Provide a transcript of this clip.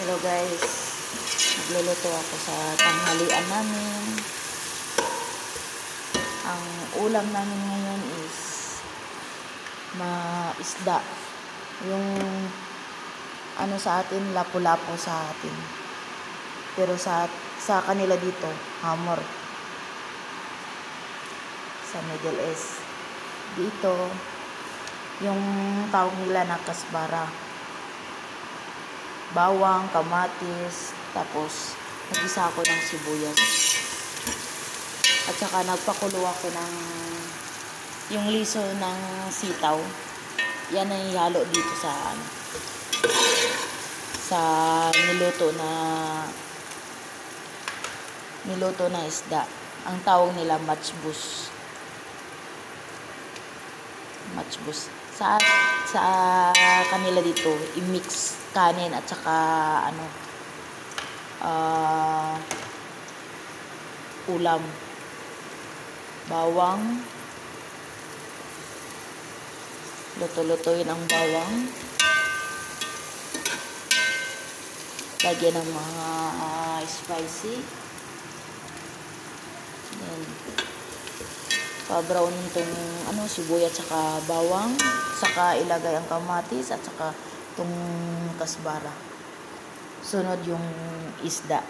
Hello guys, nagluluto ako sa tanghalian namin. Ang ulam namin ngayon is isda. Yung ano sa atin, lapu-lapu sa atin. Pero sa kanila dito, hamor. Sa Middle East. Dito, yung tawag nila na kasbara. Bawang, kamatis, tapos nagisa ako ng sibuyas. At saka nagpakulo ako ng yung liso ng sitaw. Yan ang ihalo dito sa niluto na isda. Ang tawag nila matchbus. Sa kanila dito, i-mix kanin at saka ulam. Bawang. Luto-lutuin ang bawang. Lagyan ng mga spicy. Then, pa-brown itong sibuyas at saka bawang. Saka ilagay ang kamatis at saka itong kasbara. Sunod yung isda.